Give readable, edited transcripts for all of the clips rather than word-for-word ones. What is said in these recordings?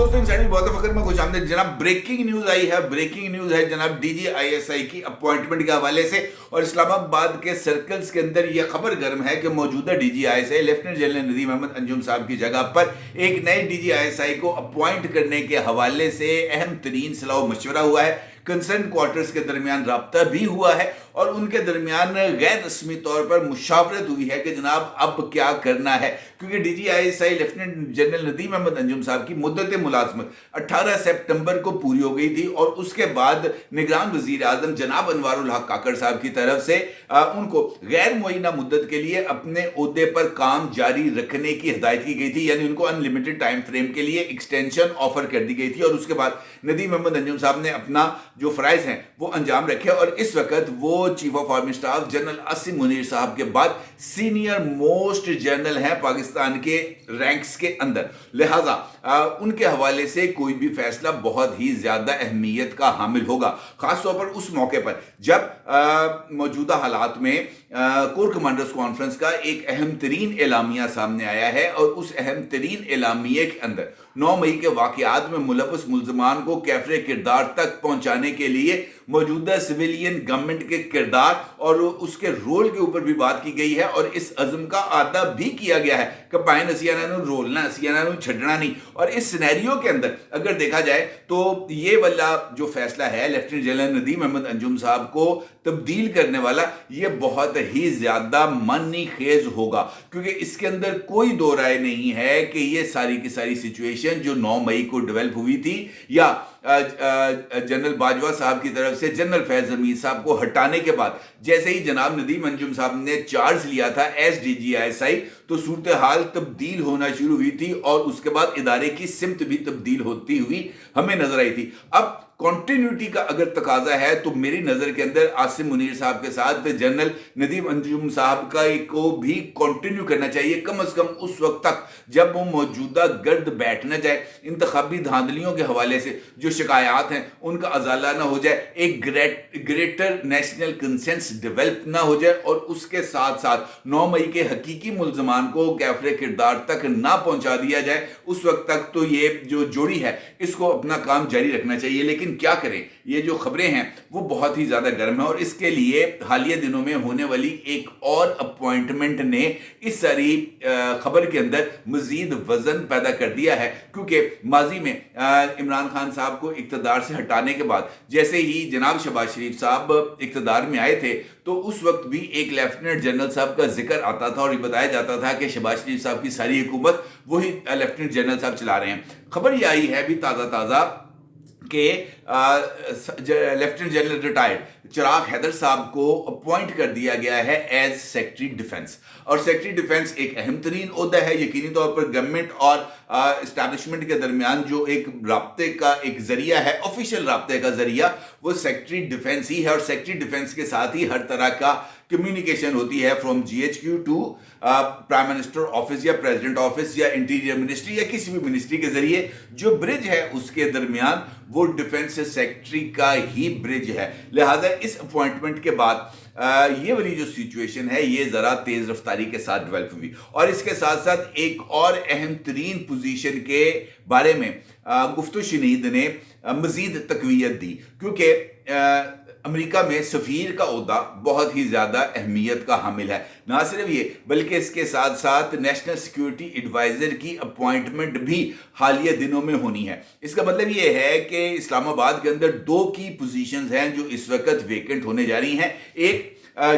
दोस्तों, इंसानी बहुत फकर में खुश आमदीद। जनाब ब्रेकिंग न्यूज आई है, ब्रेकिंग न्यूज है जनाब DGISI की अपॉइंटमेंट के हवाले से। और इस्लामाबाद के सर्कल्स के अंदर यह खबर गर्म है कि मौजूदा DGISI lieutenant general Nadeem Ahmed Anjum साहब की जगह पर एक नए DGISI को अपॉइंट करने के हवाले से अहम तरीन सलाह मशवरा हुआ है। कंसर्न क्वार्टर्स के दरमियान राब्ता भी हुआ है और उनके दरमियान गैर रस्मी तौर पर मुशावरत हुई है कि जनाब अब क्या करना है, क्योंकि DGISI lieutenant general Nadeem Ahmed Anjum साहब की मुद्दत मुलाजमत 18 सितंबर को पूरी हो गई थी और उसके बाद निगरान वजीर आजम जनाब अनवारुल हक काकड़ साहब की तरफ से उनको गैर मुअय्यना मुद्दत के लिए अपने ओहदे पर काम जारी रखने की हिदायत की गई थी, यानी उनको अनलिमिटेड टाइम फ्रेम के लिए एक्सटेंशन ऑफर कर दी गई थी। और उसके बाद नदीम अहमद अंजुम साहब ने अपना जो फराइज हैं वो अंजाम रखे और इस वक्त वो chief of army staff general Asim Munir साहब के बाद सीनियर मोस्ट जनरल हैं पाकिस्तान के रैंक्स के अंदर। लिहाजा उनके हवाले से कोई भी फैसला बहुत ही ज्यादा अहमियत का हामिल होगा, खासतौर पर उस मौके पर जब मौजूदा हालात में कोर कमांडर्स कॉन्फ्रेंस का एक अहम तरीन एलामिया सामने आया है और उस अहम तरीन एलामिया के अंदर 9 मई के वाकयात में मुलव्वस मुल्ज़मान को कैफरे किरदार तक पहुंचाने के लिए मौजूदा सिविलियन गवर्नमेंट के किरदार और उसके रोल के ऊपर भी बात की गई है और इस अज़म का आदा भी किया गया है कि पाइन असियाना रोलना असियाना छड़ना नहीं। और इस सिनेरियो के अंदर अगर देखा जाए तो ये वाला जो फैसला है लेफ्टिनेंट जनरल नदीम अहमद अंजुम साहब को तब्दील करने वाला, ये बहुत ही ज्यादा मनी खेज होगा, क्योंकि इसके अंदर कोई दो राय नहीं है कि ये सारी की सारी सिचुएशन जो 9 मई को डेवलप हुई थी या जनरल बाजवा साहब की तरफ से जनरल फैज हमीद साहब को हटाने के बाद जैसे ही जनाब नदीम अंजुम साहब ने चार्ज लिया था एज DGISI, तो सूरत हाल तब्दील होना शुरू हुई थी और उसके बाद इदारे की सिमत भी तब्दील होती हुई हमें नजर आई थी। अब कॉन्टिन्यूटी का अगर तकाजा है तो मेरी नजर के अंदर आसिम मुनीर साहब के साथ जनरल नदीम अंजुम साहब का को भी कंटिन्यू करना चाहिए, कम से कम उस वक्त तक जब वो मौजूदा गर्द बैठ न जाए, इंतखाबी धांधलियों के हवाले से जो शिकायत हैं उनका अजाला ना हो जाए, एक ग्रेटर नेशनल कंसेंस डेवलप ना हो जाए और उसके साथ साथ 9 मई के हकीकी मुल्ज़मान को कैफरे किरदार तक ना पहुंचा दिया जाए। उस वक्त तक तो ये जो जोड़ी है इसको अपना काम जारी रखना चाहिए। लेकिन क्या करें, ये जो खबरें हैं वो बहुत ही ज्यादा गर्म है और इसके लिए हालिया दिनों में होने वाली एक और अपॉइंटमेंट ने इस सारी खबर के अंदर मजीद वजन पैदा कर दिया है, क्योंकि माजी में इमरान खान साहब को इक्तदार से हटाने के बाद जैसे ही जनाब शहबाज शरीफ साहब इक्तदार में आए थे तो उस वक्त भी एक लेफ्टिनेंट जनरल साहब का जिक्र आता था और ये बताया जाता था कि शहबाज शरीफ साहब की सारी हुकूमत वही लेफ्टिनेंट जनरल साहब चला रहे हैं। खबर ये आई है भी ताज़ा कि लेफ्टिनेंट जनरल रिटायर्ड चिराग हैदर साहब को अपॉइंट कर दिया गया है एज सेक्रेटरी डिफेंस। और सेक्रेटरी डिफेंस एक अहम तरीन ओहदा है, यकीनी तौर पर गवर्नमेंट और एस्टैब्लिशमेंट के दरमियान जो एक राब्ते का एक जरिया है, ऑफिशियल राब्ते का जरिया, वो सेक्रेटरी डिफेंस ही है। और सेक्रेटरी डिफेंस के साथ ही हर तरह का कम्युनिकेशन होती है from GHQ to prime minister office या प्रेसिडेंट ऑफिस या इंटीरियर मिनिस्ट्री या किसी भी मिनिस्ट्री के जरिए जो ब्रिज है उसके दरमियान वो डिफेंस सेक्रेटरी का ही ब्रिज है। लिहाजा इस अपॉइंटमेंट के बाद ये वाली जो सिचुएशन है ये जरा तेज रफ्तारी के साथ डेवलप हुई और इसके साथ साथ एक और अहम तरीन पोजीशन के बारे में गुफ्तु शनीद ने मजीद तकवीयत दी, क्योंकि अमेरिका में सफीर का ओहदा बहुत ही ज़्यादा अहमियत का हामिल है। ना सिर्फ ये बल्कि इसके साथ साथ नेशनल सिक्योरिटी एडवाइज़र की अपॉइंटमेंट भी हालिया दिनों में होनी है। इसका मतलब ये है कि इस्लामाबाद के अंदर 2 की पोजीशंस हैं जो इस वक्त वेकेंट होने जा रही हैं। एक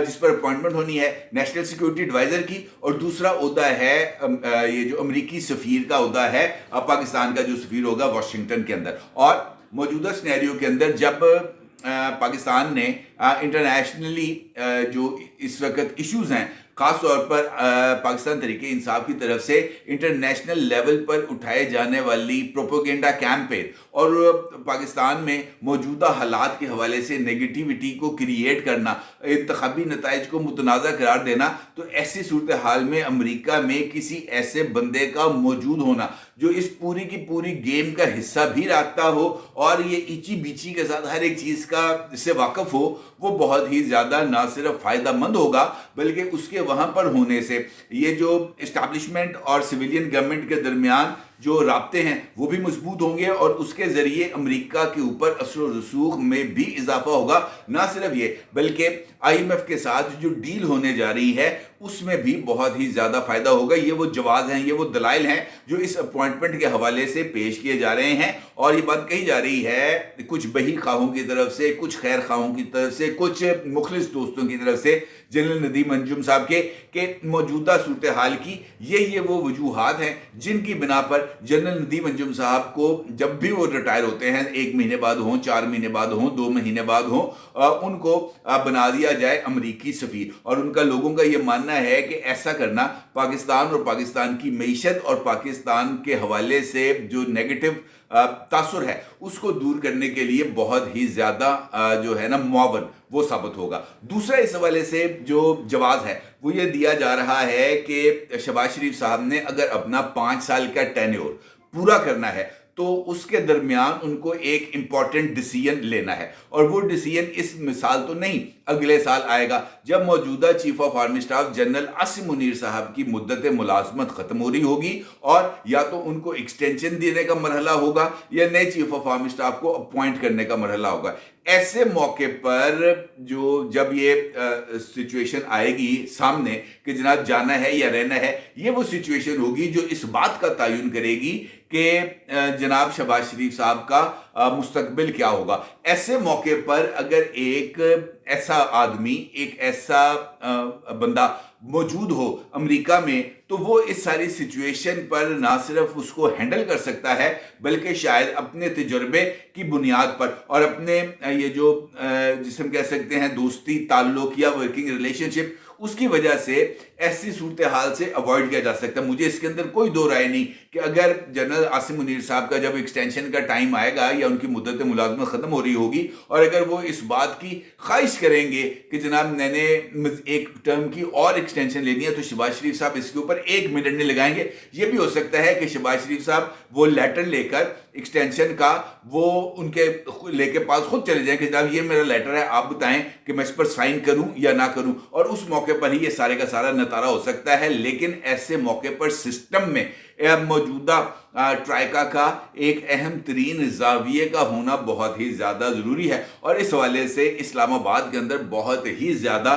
जिस पर अपॉइंटमेंट होनी है नेशनल सिक्योरिटी एडवाइज़र की और दूसरा ओहदा है ये जो अमेरिकी सफीर का ओहदा है, पाकिस्तान का जो सफीर होगा वाशिंगटन के अंदर। और मौजूदा सिनेरियो के अंदर जब पाकिस्तान ने इंटरनेशनली जो इस वक्त इश्यूज हैं खास तौर पर पाकिस्तान तरीके इंसाफ की तरफ से इंटरनेशनल लेवल पर उठाए जाने वाली प्रोपोगेंडा कैंपेन और पाकिस्तान में मौजूदा हालात के हवाले से नेगेटिविटी को क्रिएट करना, इंतखाबी नताइज को मुतनाज़ा करार देना, तो ऐसी सूरत हाल में अमेरिका में किसी ऐसे बंदे का मौजूद होना जो इस पूरी की पूरी गेम का हिस्सा भी रखता हो और ये इची बीची के साथ हर एक चीज़ का इससे वाकिफ हो, वो बहुत ही ज़्यादा ना सिर्फ फ़ायदा मंद होगा बल्कि उसके वहाँ पर होने से ये जो इस्टेब्लिशमेंट और सिविलियन गवर्नमेंट के दरमियान जो राब्ते हैं वो भी मजबूत होंगे और उसके ज़रिए अमेरिका के ऊपर असर व रसूख में भी इजाफा होगा। ना सिर्फ ये बल्कि IMF के साथ जो डील होने जा रही है उसमें भी बहुत ही ज़्यादा फ़ायदा होगा। ये वो जवाब हैं, ये वो दलाइल हैं जो इस अपॉइंटमेंट के हवाले से पेश किए जा रहे हैं। और ये बात कही जा रही है कुछ बही खाहों की तरफ से, कुछ खैर खाहों की तरफ से, कुछ मुखलिस दोस्तों की तरफ से जनरल नदीम अंजुम साहब के मौजूदा सूरत हाल की ये वो वजूहात हैं जिनकी बिना पर जनरल नदीम अंजुम साहब को जब भी वो रिटायर होते हैं, 1 महीने बाद हों, 4 महीने बाद हों, 2 महीने बाद हों, उनको बना दिया जाए अमरीकी सफ़ीर। और उनका लोगों का ये मानना है कि ऐसा करना पाकिस्तान और पाकिस्तान की मईशत और पाकिस्तान के हवाले से जो नेगेटिव तासुर है उसको दूर करने के लिए बहुत ही ज़्यादा जो है ना मुआवन वो साबित होगा। दूसरा इस हवाले से जो जवाब है वो ये दिया जा रहा है कि शहबाज शरीफ साहब ने अगर अपना 5 साल का टेन्योर पूरा करना है तो उसके दरमियान उनको एक इम्पॉर्टेंट डिसीजन लेना है। और वो डिसीजन इस मिसाल तो नहीं, अगले साल आएगा जब मौजूदा chief of army staff general Asim Munir साहब की मुद्दत मुलाजमत ख़त्म हो रही होगी और या तो उनको एक्सटेंशन देने का मरहला होगा या नए चीफ ऑफ आर्मी स्टाफ को अपॉइंट करने का मरहला होगा। ऐसे मौके पर जब ये सिचुएशन आएगी सामने कि जनाब जाना है या रहना है, ये वो सिचुएशन होगी जो इस बात का तयन करेगी कि जनाब शहबाज शरीफ साहब का मुस्तकबिल क्या होगा। ऐसे मौके पर अगर एक ऐसा आदमी, एक ऐसा बंदा मौजूद हो अमेरिका में तो वो इस सारी सिचुएशन पर ना सिर्फ उसको हैंडल कर सकता है बल्कि शायद अपने तजुर्बे की बुनियाद पर और अपने ये जो जिसे हम कह सकते हैं दोस्ती ताल्लुक या वर्किंग रिलेशनशिप, उसकी वजह से ऐसी सूरत हाल से अवॉइड किया जा सकता है। मुझे इसके अंदर कोई दो राय नहीं कि अगर जनरल आसिम मुनीर साहब का जब एक्सटेंशन का टाइम आएगा या उनकी मुद्दत मुलाजमत ख़त्म हो रही होगी और अगर वो इस बात की ख्वाहिश करेंगे कि जनाब मैंने एक टर्म की और एक्सटेंशन लेनी है तो शहबाज शरीफ साहब इसके ऊपर 1 मिनट नहीं लगाएंगे। ये भी हो सकता है कि शहबाज शरीफ साहब वो लेटर लेकर एक्सटेंशन का वो उनके लेके पास खुद चले जाएं कि जनाब ये मेरा लेटर है, आप बताएं कि मैं इस पर साइन करूं या ना करूं, और उस मौके पर ही ये सारे का सारा नतारा हो सकता है। लेकिन ऐसे मौके पर सिस्टम में मौजूदा ट्राइका का एक अहम तरीन जाविये का होना बहुत ही ज़्यादा ज़रूरी है। और इस हवाले से इस्लामाबाद के अंदर बहुत ही ज़्यादा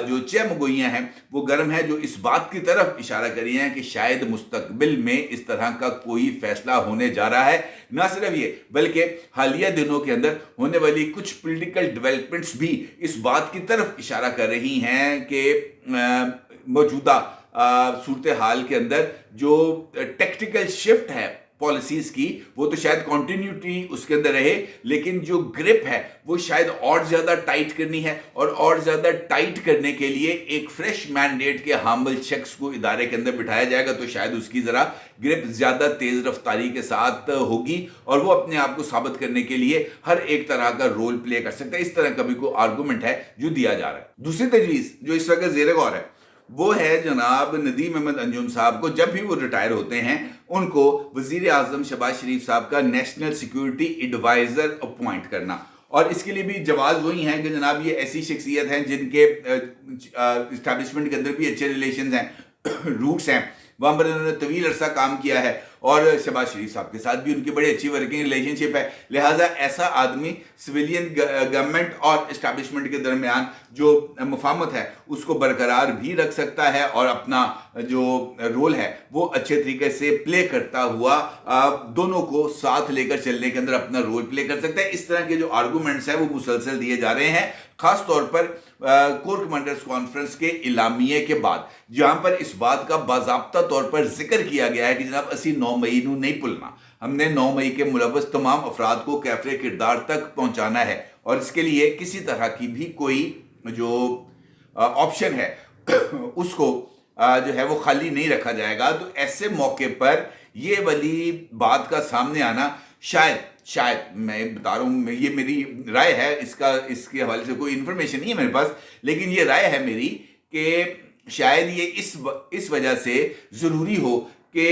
जो चहमगोइयाँ हैं वो गर्म है, जो इस बात की तरफ इशारा करी हैं कि शायद मुस्तकबिल में इस तरह का कोई फैसला होने जा रहा है। ना सिर्फ ये बल्कि हालिया दिनों के अंदर होने वाली कुछ पॉलिटिकल डेवलपमेंट्स भी इस बात की तरफ इशारा कर रही हैं कि मौजूदा सूरत हाल के अंदर जो टेक्टिकल शिफ्ट है पॉलिसीज की वो तो शायद कंटिन्यूटी उसके अंदर रहे, लेकिन जो ग्रिप है वो शायद और ज़्यादा टाइट करनी है। और ज़्यादा टाइट करने के लिए एक फ्रेश मैंडेट के हामिल शख्स को इदारे के अंदर बिठाया जाएगा तो शायद उसकी ज़रा ग्रिप ज़्यादा तेज़ रफ्तारी के साथ होगी और वो अपने आप को साबित करने के लिए हर एक तरह का रोल प्ले कर सकता है। इस तरह का भी कोई आर्गूमेंट है जो दिया जा रहा है। दूसरी तजवीज़ जो इस वक्त ज़ेर गौर है वो है जनाब नदीम अहमद अंजुम साहब को जब भी वो रिटायर होते हैं उनको वज़ीर आज़म शहबाज शरीफ साहब का नेशनल सिक्योरिटी एडवाइज़र अपॉइंट करना। और इसके लिए भी जवाब वही हैं कि जनाब ये ऐसी शख्सियत हैं जिनके इस्टेब्लिशमेंट के अंदर भी अच्छे रिलेशन हैं, रूट्स हैं, वहाँ पर उन्होंने तवील अरसा काम किया है और शहबाज शरीफ साहब के साथ भी उनकी बड़ी अच्छी वर्किंग रिलेशनशिप है। लिहाजा ऐसा आदमी सिविलियन गवर्नमेंट और इस्टेब्लिशमेंट के दरमियान जो मुफाहमत है उसको बरकरार भी रख सकता है और अपना जो रोल है वो अच्छे तरीके से प्ले करता हुआ दोनों को साथ लेकर चलने के अंदर अपना रोल प्ले कर सकता है। इस तरह के जो आर्गूमेंट्स हैं वो मुसलसल दिए जा रहे हैं, खास तौर पर कोर कमांडर्स कॉन्फ्रेंस के इलामिये के बाद, जहां पर इस बात का बाज़ाब्ता तौर पर जिक्र किया गया है कि जनाब असी 9 मई नू नहीं भुलना, हमने 9 मई के मुलव्वस तमाम अफराद को कैफरे किरदार तक पहुंचाना है और इसके लिए किसी तरह की भी कोई जो ऑप्शन है उसको जो है वो खाली नहीं रखा जाएगा। तो ऐसे मौके पर ये वाली बात का सामने आना शायद मैं बता रहा हूँ, ये मेरी राय है, इसके हवाले से कोई इन्फॉर्मेशन नहीं है मेरे पास, लेकिन ये राय है मेरी कि शायद ये इस वजह से ज़रूरी हो कि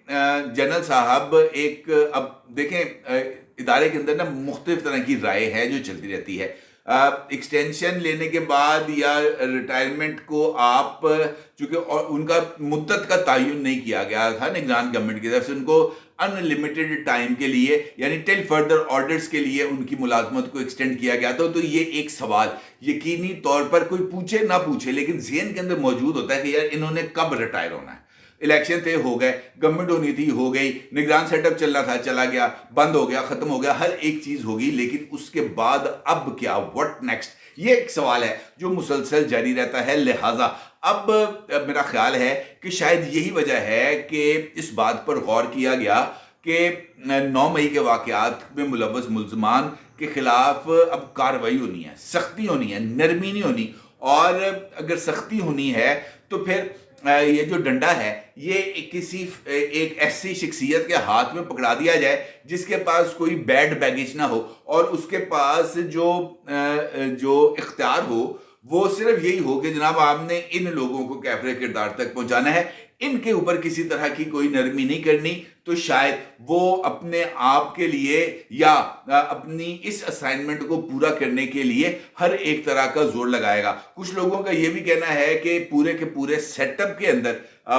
जनरल साहब एक, अब देखें इदारे के अंदर ना मुख्तलिफ तरह की राय है जो चलती रहती है। ایکسٹینشن لینے کے بعد یا ریٹائرمنٹ کو آپ چونکہ ان کا مدت کا تعین نہیں کیا گیا تھا نگران گورنمنٹ کی طرف سے، ان کو ان لمیٹڈ ٹائم کے لیے یعنی ٹل فردر آرڈرز کے لیے ان کی ملازمت کو ایکسٹینڈ کیا گیا تھا. تو یہ ایک سوال یقینی طور پر کوئی پوچھے نہ پوچھے لیکن ذہن کے اندر موجود ہوتا ہے کہ یار انہوں نے کب ریٹائر ہونا ہے. الیکشن طے ہو گئے، گورنمنٹ ہونی تھی ہو گئی، نگران سیٹ اپ چلنا تھا چلا گیا، بند ہو گیا، ختم ہو گیا، ہر ایک چیز ہوگی، لیکن اس کے بعد اب کیا، واٹ نیکسٹ، یہ ایک سوال ہے جو مسلسل جاری رہتا ہے. لہٰذا اب میرا خیال ہے کہ شاید یہی وجہ ہے کہ اس بات پر غور کیا گیا کہ 9 مئی کے واقعات میں ملوث ملزمان کے خلاف اب کارروائی ہونی ہے، سختی ہونی ہے، نرمی نہیں ہونی. اور اگر سختی ہونی ہے تو پھر یہ جو ڈنڈا ہے یہ کسی ایک ایسی شخصیت کے ہاتھ میں پکڑا دیا جائے جس کے پاس کوئی بیڈ بیگیج نہ ہو اور اس کے پاس جو اختیار ہو وہ صرف یہی ہو کہ جناب آپ نے ان لوگوں کو کیفر کردار تک پہنچانا ہے، ان کے اوپر کسی طرح کی کوئی نرمی نہیں کرنی. تو شاید وہ اپنے آپ کے لیے یا اپنی اس اسائنمنٹ کو پورا کرنے کے لیے ہر ایک طرح کا زور لگائے گا. کچھ لوگوں کا یہ بھی کہنا ہے کہ پورے کے پورے سیٹ اپ کے اندر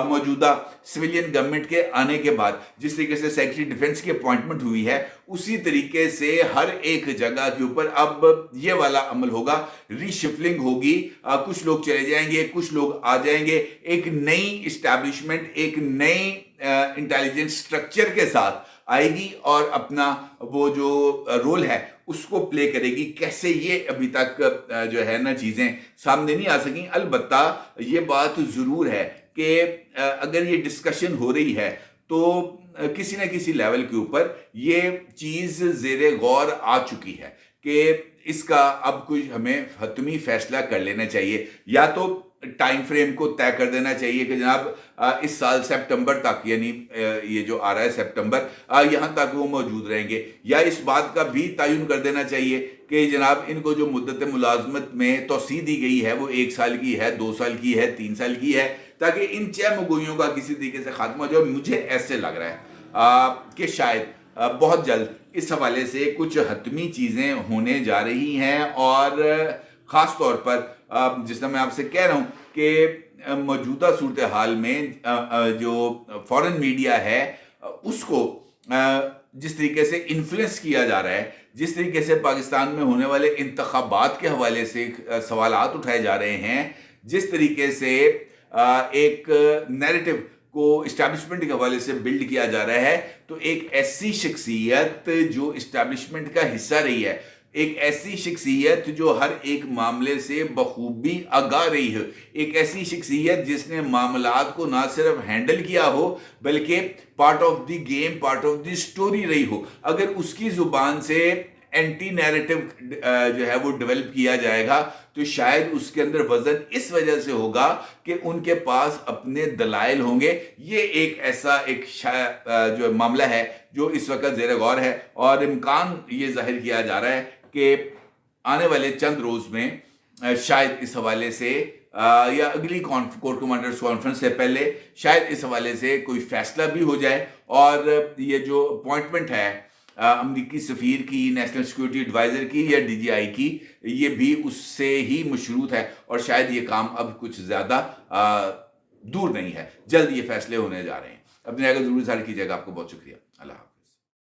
موجودہ سویلین گورنمنٹ کے آنے کے بعد جس طریقے سے سیکرٹری ڈیفنس کی اپوائنٹمنٹ ہوئی ہے اسی طریقے سے ہر ایک جگہ کے اوپر اب یہ والا عمل ہوگا، ری شفلنگ ہوگی، کچھ لوگ چلے جائیں گے، کچھ لوگ آ جائیں گے، ایک نئی اسٹیبلشمنٹ ایک نئی انٹیلیجنس سٹرکچر کے ساتھ آئے گی اور اپنا وہ جو رول ہے اس کو پلے کرے گی. کیسے یہ ابھی تک جو ہے نا چیزیں سامنے نہیں آ سکیں. البتہ یہ بات ضرور ہے کہ اگر یہ ڈسکشن ہو رہی ہے تو کسی نہ کسی لیول کے اوپر یہ چیز زیر غور آ چکی ہے کہ اس کا اب کچھ ہمیں حتمی فیصلہ کر لینا چاہیے. یا تو ٹائم فریم کو طے کر دینا چاہیے کہ جناب اس سال سپٹمبر تک، یعنی یہ جو آ رہا ہے سپٹمبر، یہاں تک وہ موجود رہیں گے، یا اس بات کا بھی تعین کر دینا چاہیے کہ جناب ان کو جو مدت ملازمت میں توسیع دی گئی ہے وہ 1 سال کی ہے، 2 سال کی ہے، 3 سال کی ہے، تاکہ ان چہمگوئیوں کا کسی طریقے سے خاتمہ ہو جائے. مجھے ایسے لگ رہا ہے کہ شاید بہت جلد اس حوالے سے کچھ حتمی چیزیں ہونے جا رہی ہیں. اور خاص طور پر جس طرح میں آپ سے کہہ رہا ہوں کہ موجودہ صورتحال میں جو فورن میڈیا ہے اس کو جس طریقے سے انفلوئنس کیا جا رہا ہے، جس طریقے سے پاکستان میں ہونے والے انتخابات کے حوالے سے سوالات اٹھائے جا رہے ہیں، جس طریقے سے ایک نیریٹو کو اسٹیبلشمنٹ کے حوالے سے بلڈ کیا جا رہا ہے، تو ایک ایسی شخصیت جو اسٹیبلشمنٹ کا حصہ رہی ہے، ایک ایسی شخصیت جو ہر ایک معاملے سے بخوبی آگاہ رہی ہے، ایک ایسی شخصیت جس نے معاملات کو نہ صرف ہینڈل کیا ہو بلکہ part of the game, part of the story رہی ہو، اگر اس کی زبان سے اینٹی نیریٹو جو ہے وہ ڈیولپ کیا جائے گا تو شاید اس کے اندر وزن اس وجہ سے ہوگا کہ ان کے پاس اپنے دلائل ہوں گے. یہ ایک ایسا ایک جو معاملہ ہے جو اس وقت زیر غور ہے، اور امکان یہ ظاہر کیا جا رہا ہے کہ آنے والے چند روز میں شاید اس حوالے سے یا اگلی کورٹ کمانڈرز کانفرنس سے پہلے شاید اس حوالے سے کوئی فیصلہ بھی ہو جائے، اور یہ جو اپوائنٹمنٹ ہے امریکی سفیر کی، نیشنل سیکورٹی ایڈوائزر کی یا ڈی جی آئی کی، یہ بھی اس سے ہی مشروط ہے، اور شاید یہ کام اب کچھ زیادہ دور نہیں ہے، جلد یہ فیصلے ہونے جا رہے ہیں. اپنے اگر ضرور اظہار کیجیے گا. آپ کو بہت شکریہ. اللہ حافظ.